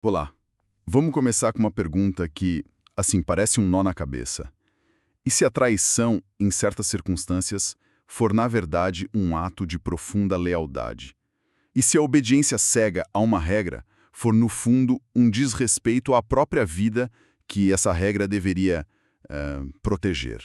Olá, vamos começar com uma pergunta que, assim, parece um nó na cabeça. E se a traição, em certas circunstâncias, for na verdade um ato de profunda lealdade? E se a obediência cega a uma regra for, no fundo, um desrespeito à própria vida que essa regra deveria proteger?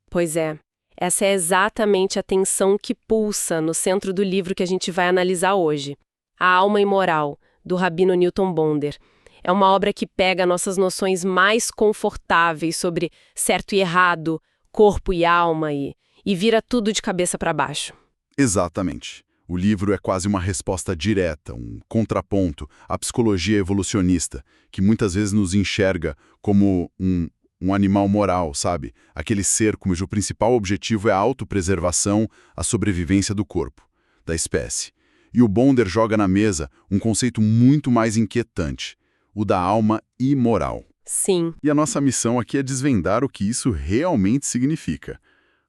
Pois é, essa é exatamente a tensão que pulsa no centro do livro que a gente vai analisar hoje. A Alma Imoral, do Rabino Newton Bonder. É uma obra que pega nossas noções mais confortáveis sobre certo e errado, corpo e alma e vira tudo de cabeça para baixo. Exatamente. O livro é quase uma resposta direta, um contraponto à psicologia evolucionista, que muitas vezes nos enxerga como um animal moral, sabe? Aquele ser cujo principal objetivo é a autopreservação, a sobrevivência do corpo, da espécie. E o Bonder joga na mesa um conceito muito mais inquietante, o da alma imoral. Sim. E a nossa missão aqui é desvendar o que isso realmente significa.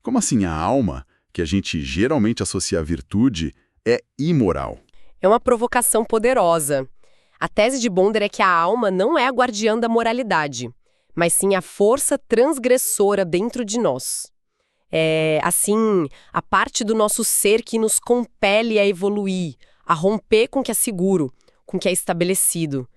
Como assim a alma, que a gente geralmente associa à virtude, é imoral? É uma provocação poderosa. A tese de Bonder é que a alma não é a guardiã da moralidade, mas sim a força transgressora dentro de nós. É, assim, a parte do nosso ser que nos compele a evoluir, a romper com o que é seguro, com o que é estabelecido.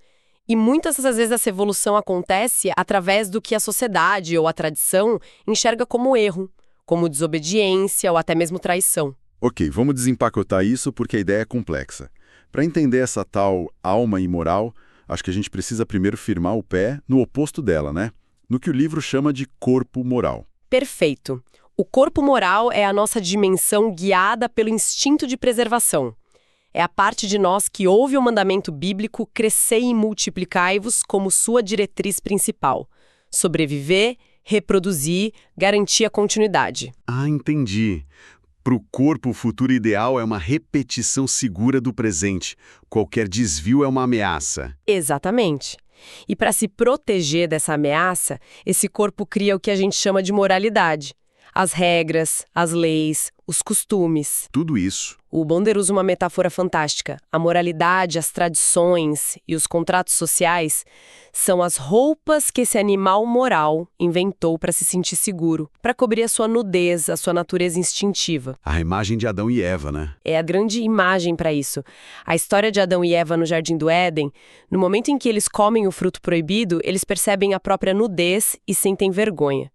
E muitas das vezes essa evolução acontece através do que a sociedade ou a tradição enxerga como erro, como desobediência ou até mesmo traição. Ok, vamos desempacotar isso porque a ideia é complexa. Para entender essa tal alma imoral, acho que a gente precisa primeiro firmar o pé no oposto dela, né? No que o livro chama de corpo moral. Perfeito. O corpo moral é a nossa dimensão guiada pelo instinto de preservação. É a parte de nós que ouve o mandamento bíblico crescei e multiplicai-vos como sua diretriz principal. Sobreviver, reproduzir, garantir a continuidade. Ah, entendi. Para o corpo, o futuro ideal é uma repetição segura do presente. Qualquer desvio é uma ameaça. Exatamente. E para se proteger dessa ameaça, esse corpo cria o que a gente chama de moralidade. As regras, as leis, os costumes. Tudo isso. O Bonder usa uma metáfora fantástica. A moralidade, as tradições e os contratos sociais são as roupas que esse animal moral inventou para se sentir seguro, para cobrir a sua nudez, a sua natureza instintiva. A imagem de Adão e Eva, né? É a grande imagem para isso. A história de Adão e Eva no Jardim do Éden, no momento em que eles comem o fruto proibido, eles percebem a própria nudez e sentem vergonha.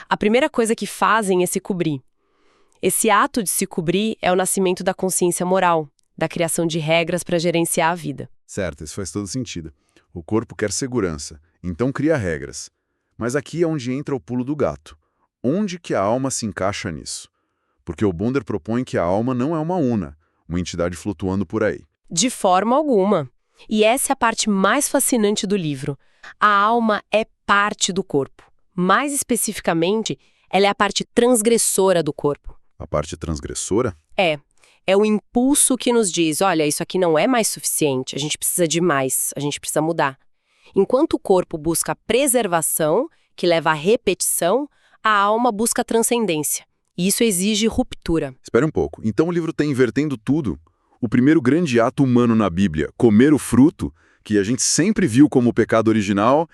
A primeira coisa que fazem é se cobrir. Esse ato de se cobrir é o nascimento da consciência moral, da criação de regras para gerenciar a vida. Certo, isso faz todo sentido. O corpo quer segurança, então cria regras. Mas aqui é onde entra o pulo do gato. Onde que a alma se encaixa nisso? Porque o Bonder propõe que a alma não é uma una, uma entidade flutuando por aí. De forma alguma. E essa é a parte mais fascinante do livro. A alma é parte do corpo. Mais especificamente, ela é a parte transgressora do corpo. A parte transgressora? É o impulso que nos diz, olha, isso aqui não é mais suficiente, a gente precisa de mais, a gente precisa mudar. Enquanto o corpo busca a preservação, que leva à repetição, a alma busca a transcendência. E isso exige ruptura. Espera um pouco. Então o livro está invertendo tudo. O primeiro grande ato humano na Bíblia, comer o fruto, que a gente sempre viu como o pecado original,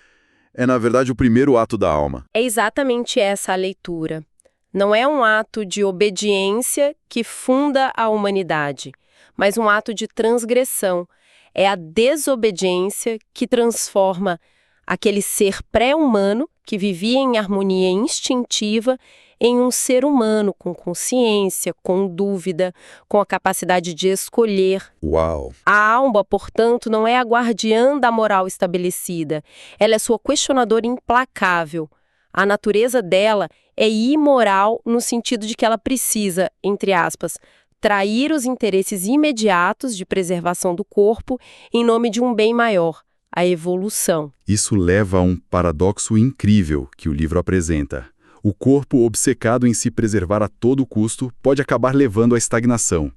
é na verdade o primeiro ato da alma. É exatamente essa a leitura. Não é um ato de obediência que funda a humanidade, mas um ato de transgressão. É a desobediência que transforma aquele ser pré-humano, que vivia em harmonia instintiva, em um ser humano com consciência, com dúvida, com a capacidade de escolher. Uau! A alma, portanto, não é a guardiã da moral estabelecida. Ela é sua questionadora implacável. A natureza dela é imoral no sentido de que ela precisa, entre aspas, trair os interesses imediatos de preservação do corpo em nome de um bem maior, a evolução. Isso leva a um paradoxo incrível que o livro apresenta. O corpo obcecado em se preservar a todo custo pode acabar levando à estagnação,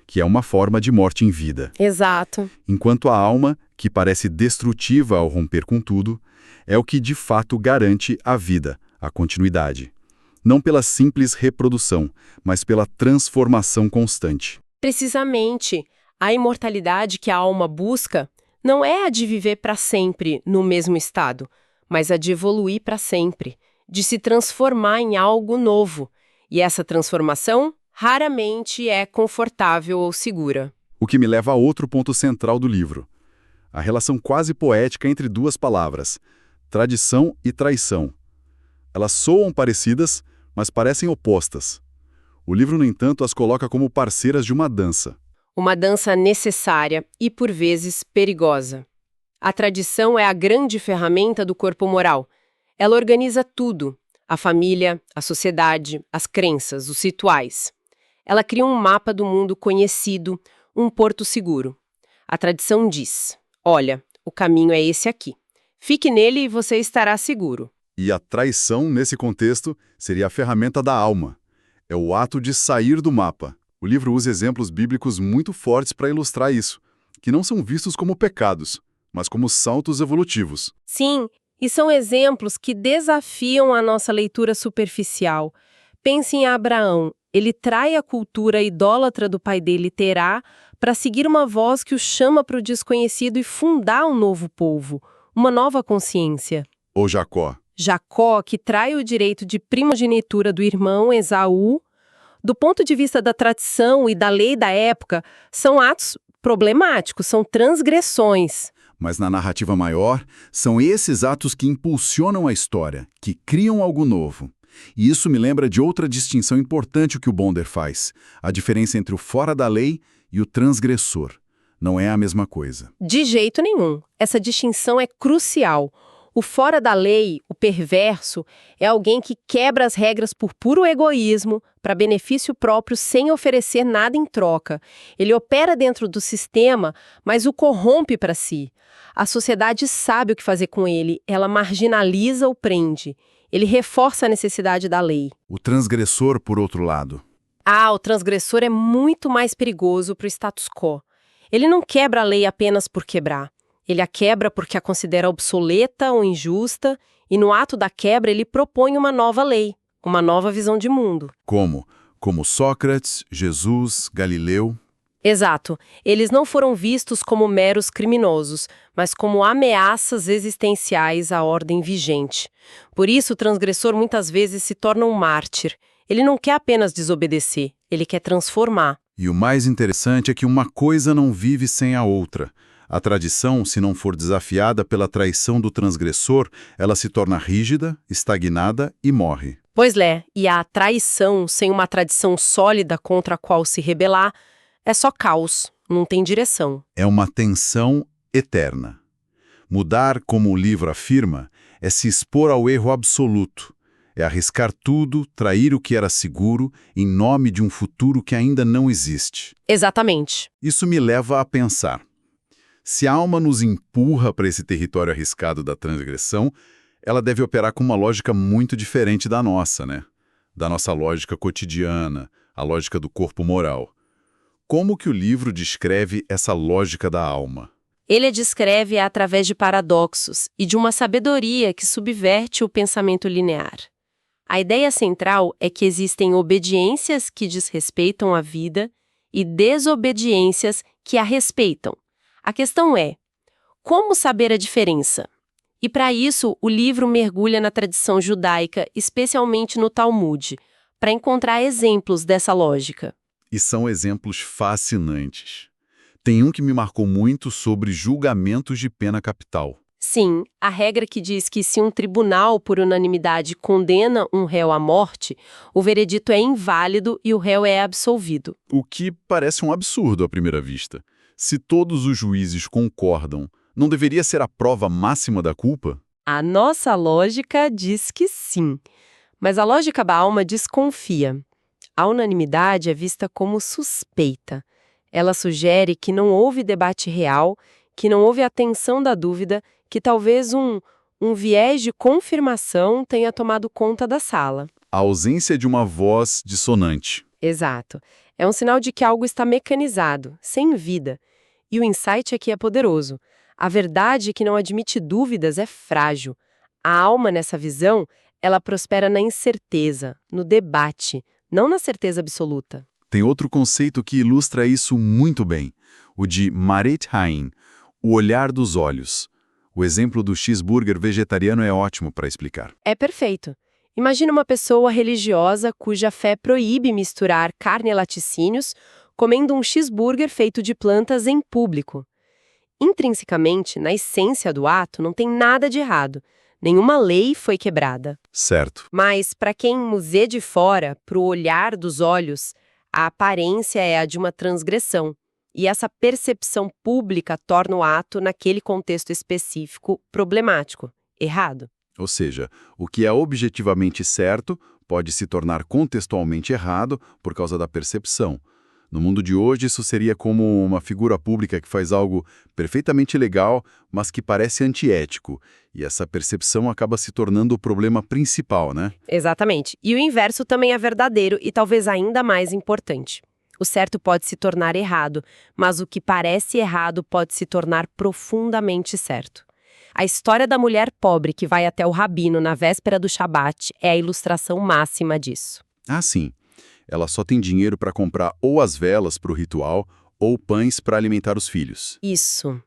que é uma forma de morte em vida. Exato. Enquanto a alma, que parece destrutiva ao romper com tudo, é o que de fato garante a vida, a continuidade. Não pela simples reprodução, mas pela transformação constante. Precisamente, a imortalidade que a alma busca não é a de viver para sempre no mesmo estado, mas a de evoluir para sempre, de se transformar em algo novo. E essa transformação raramente é confortável ou segura. O que me leva a outro ponto central do livro. A relação quase poética entre duas palavras, tradição e traição. Elas soam parecidas, mas parecem opostas. O livro, no entanto, as coloca como parceiras de uma dança. Uma dança necessária e, por vezes, perigosa. A tradição é a grande ferramenta do corpo moral. Ela organiza tudo: a família, a sociedade, as crenças, os rituais. Ela cria um mapa do mundo conhecido, um porto seguro. A tradição diz: olha, o caminho é esse aqui. Fique nele e você estará seguro. E a traição, nesse contexto, seria a ferramenta da alma. É o ato de sair do mapa. O livro usa exemplos bíblicos muito fortes para ilustrar isso, que não são vistos como pecados, mas como saltos evolutivos. Sim, e são exemplos que desafiam a nossa leitura superficial. Pense em Abraão. Ele trai a cultura idólatra do pai dele, Terá, para seguir uma voz que o chama para o desconhecido e fundar um novo povo, uma nova consciência. Ou Jacó. Jacó, que trai o direito de primogenitura do irmão Esaú, do ponto de vista da tradição e da lei da época, são atos problemáticos, são transgressões. Mas na narrativa maior, são esses atos que impulsionam a história, que criam algo novo. E isso me lembra de outra distinção importante que o Bonder faz, a diferença entre o fora da lei e o transgressor. Não é a mesma coisa. De jeito nenhum. Essa distinção é crucial. O fora da lei, o perverso, é alguém que quebra as regras por puro egoísmo, para benefício próprio, sem oferecer nada em troca. Ele opera dentro do sistema, mas o corrompe para si. A sociedade sabe o que fazer com ele, ela marginaliza ou prende. Ele reforça a necessidade da lei. O transgressor, por outro lado. O transgressor é muito mais perigoso para o status quo. Ele não quebra a lei apenas por quebrar. Ele a quebra porque a considera obsoleta ou injusta, e no ato da quebra ele propõe uma nova lei, uma nova visão de mundo. Como? Como Sócrates, Jesus, Galileu. Exato. Eles não foram vistos como meros criminosos, mas como ameaças existenciais à ordem vigente. Por isso, o transgressor muitas vezes se torna um mártir. Ele não quer apenas desobedecer, ele quer transformar. E o mais interessante é que uma coisa não vive sem a outra. A tradição, se não for desafiada pela traição do transgressor, ela se torna rígida, estagnada e morre. Pois é, e a traição, sem uma tradição sólida contra a qual se rebelar, é só caos, não tem direção. É uma tensão eterna. Mudar, como o livro afirma, é se expor ao erro absoluto. É arriscar tudo, trair o que era seguro, em nome de um futuro que ainda não existe. Exatamente. Isso me leva a pensar. Se a alma nos empurra para esse território arriscado da transgressão, ela deve operar com uma lógica muito diferente da nossa, né? Da nossa lógica cotidiana, a lógica do corpo moral. Como que o livro descreve essa lógica da alma? Ele a descreve através de paradoxos e de uma sabedoria que subverte o pensamento linear. A ideia central é que existem obediências que desrespeitam a vida e desobediências que a respeitam. A questão é, como saber a diferença? E para isso, o livro mergulha na tradição judaica, especialmente no Talmud, para encontrar exemplos dessa lógica. E são exemplos fascinantes. Tem um que me marcou muito sobre julgamentos de pena capital. Sim, a regra que diz que se um tribunal, por unanimidade, condena um réu à morte, o veredito é inválido e o réu é absolvido. O que parece um absurdo à primeira vista. Se todos os juízes concordam, não deveria ser a prova máxima da culpa? A nossa lógica diz que sim, mas a lógica da alma desconfia. A unanimidade é vista como suspeita. Ela sugere que não houve debate real, que não houve atenção da dúvida, que talvez um viés de confirmação tenha tomado conta da sala. A ausência de uma voz dissonante. Exato. É um sinal de que algo está mecanizado, sem vida. E o insight aqui é poderoso. A verdade que não admite dúvidas é frágil. A alma, nessa visão, ela prospera na incerteza, no debate, não na certeza absoluta. Tem outro conceito que ilustra isso muito bem, o de Maret Haim, O olhar dos olhos. O exemplo do cheeseburger vegetariano é ótimo para explicar. É perfeito. Imagina uma pessoa religiosa cuja fé proíbe misturar carne e laticínios comendo um cheeseburger feito de plantas em público. Intrinsecamente, na essência do ato, não tem nada de errado. Nenhuma lei foi quebrada. Certo. Mas, para quem musê de fora, para o olhar dos olhos, a aparência é a de uma transgressão. E essa percepção pública torna o ato, naquele contexto específico, problemático, errado. Ou seja, o que é objetivamente certo pode se tornar contextualmente errado por causa da percepção. No mundo de hoje, isso seria como uma figura pública que faz algo perfeitamente legal, mas que parece antiético. E essa percepção acaba se tornando o problema principal, né? Exatamente. E o inverso também é verdadeiro e talvez ainda mais importante. O certo pode se tornar errado, mas o que parece errado pode se tornar profundamente certo. A história da mulher pobre que vai até o rabino na véspera do Shabat é a ilustração máxima disso. Ah, sim. Ela só tem dinheiro para comprar ou as velas para o ritual ou pães para alimentar os filhos. Isso.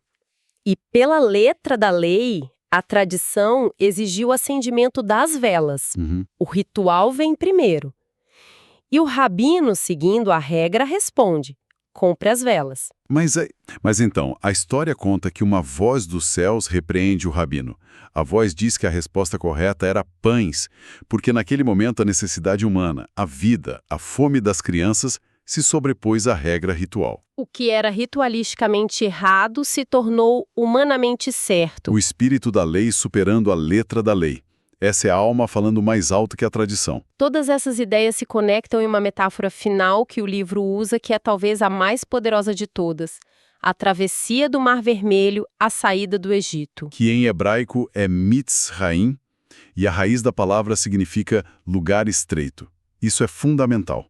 E pela letra da lei, a tradição exigiu o acendimento das velas. O ritual vem primeiro. E o rabino, seguindo a regra, responde: compre as velas. Mas então, a história conta que uma voz dos céus repreende o rabino. A voz diz que a resposta correta era pães, porque naquele momento a necessidade humana, a vida, a fome das crianças se sobrepôs à regra ritual. O que era ritualisticamente errado se tornou humanamente certo. O espírito da lei superando a letra da lei. Essa é a alma falando mais alto que a tradição. Todas essas ideias se conectam em uma metáfora final que o livro usa, que é talvez a mais poderosa de todas: a travessia do Mar Vermelho, a saída do Egito. Que em hebraico é Mitzraim, e a raiz da palavra significa lugar estreito. Isso é fundamental.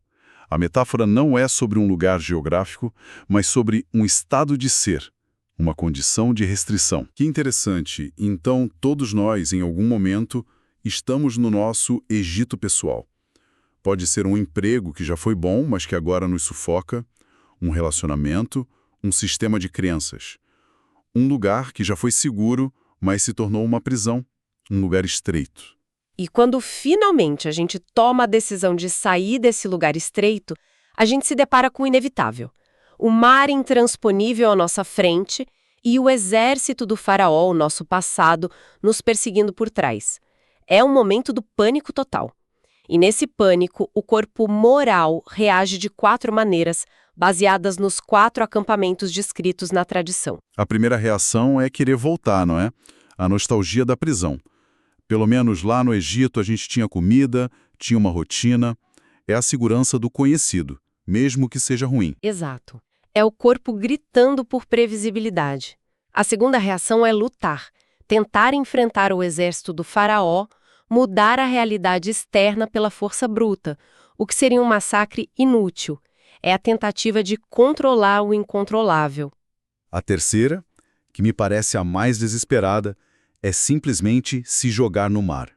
A metáfora não é sobre um lugar geográfico, mas sobre um estado de ser, uma condição de restrição. Que interessante. Então, todos nós, em algum momento, estamos no nosso Egito pessoal. Pode ser um emprego que já foi bom, mas que agora nos sufoca, um relacionamento, um sistema de crenças. Um lugar que já foi seguro, mas se tornou uma prisão, um lugar estreito. E quando finalmente a gente toma a decisão de sair desse lugar estreito, a gente se depara com o inevitável. O mar intransponível à nossa frente e o exército do faraó, o nosso passado, nos perseguindo por trás. É um momento do pânico total. E nesse pânico, o corpo moral reage de 4 maneiras, baseadas nos 4 acampamentos descritos na tradição. A primeira reação é querer voltar, não é? A nostalgia da prisão. Pelo menos lá no Egito a gente tinha comida, tinha uma rotina. É a segurança do conhecido, mesmo que seja ruim. Exato. É o corpo gritando por previsibilidade. A segunda reação é lutar, tentar enfrentar o exército do faraó, mudar a realidade externa pela força bruta, o que seria um massacre inútil. É a tentativa de controlar o incontrolável. A terceira, que me parece a mais desesperada, é simplesmente se jogar no mar.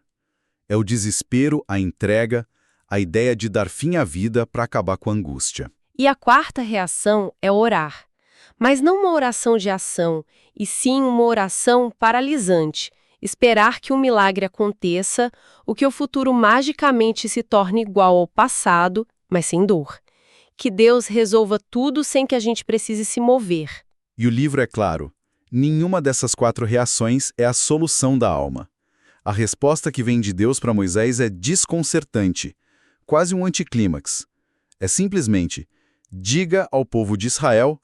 É o desespero, a entrega, a ideia de dar fim à vida para acabar com a angústia. E a quarta reação é orar. Mas não uma oração de ação, e sim uma oração paralisante. Esperar que um milagre aconteça, ou que o futuro magicamente se torne igual ao passado, mas sem dor. Que Deus resolva tudo sem que a gente precise se mover. E o livro é claro. Nenhuma dessas 4 reações é a solução da alma. A resposta que vem de Deus para Moisés é desconcertante, quase um anticlímax. É simplesmente: diga ao povo de Israel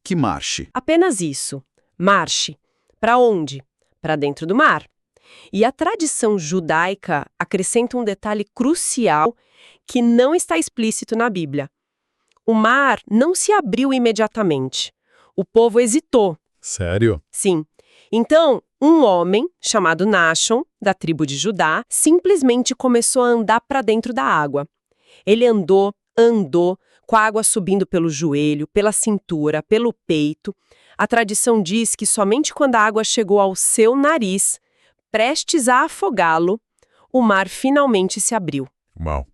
que marche. Apenas isso. Marche. Para onde? Para dentro do mar. E a tradição judaica acrescenta um detalhe crucial que não está explícito na Bíblia. O mar não se abriu imediatamente. O povo hesitou. Sério? Sim. Então, um homem, chamado Naashon, da tribo de Judá, simplesmente começou a andar para dentro da água. Ele andou, com a água subindo pelo joelho, pela cintura, pelo peito. A tradição diz que somente quando a água chegou ao seu nariz, prestes a afogá-lo, o mar finalmente se abriu. Uau!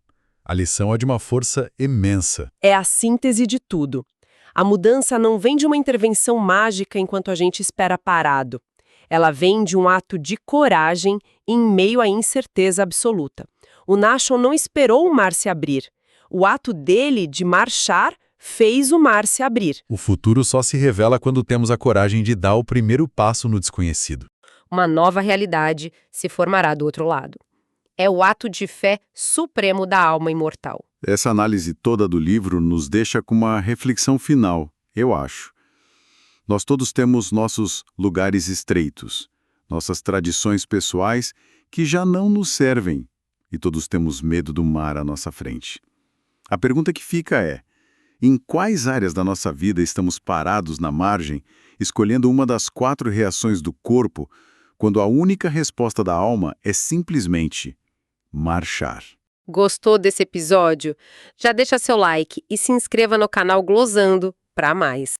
A lição é de uma força imensa. É a síntese de tudo. A mudança não vem de uma intervenção mágica enquanto a gente espera parado. Ela vem de um ato de coragem em meio à incerteza absoluta. O Nashon não esperou o mar se abrir. O ato dele de marchar fez o mar se abrir. O futuro só se revela quando temos a coragem de dar o primeiro passo no desconhecido. Uma nova realidade se formará do outro lado. É o ato de fé supremo da alma imortal. Essa análise toda do livro nos deixa com uma reflexão final, eu acho. Nós todos temos nossos lugares estreitos, nossas tradições pessoais que já não nos servem, e todos temos medo do mar à nossa frente. A pergunta que fica é: em quais áreas da nossa vida estamos parados na margem, escolhendo uma das 4 reações do corpo, quando a única resposta da alma é simplesmente marchar? Gostou desse episódio? Já deixa seu like e se inscreva no canal Glosando para mais.